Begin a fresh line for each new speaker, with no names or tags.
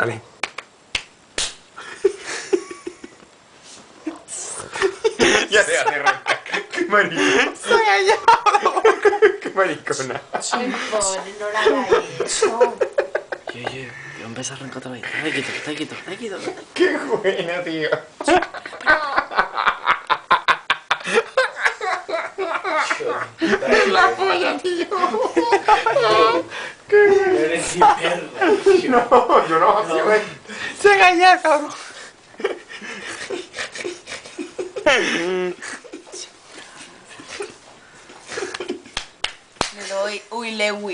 Dale. Ya se hace ronca. Qué maricona.
Soy allá.
Qué maricona.
Chicos, no la hagáis eso.
Yo empecé a arrancar otra vez. Está quieto.
Qué buena, tío. La polla, tío.
Eres mi perra.
No, yo no hacía eso.
Se engañó, cabrón.
Le doy. Uy, Lewy.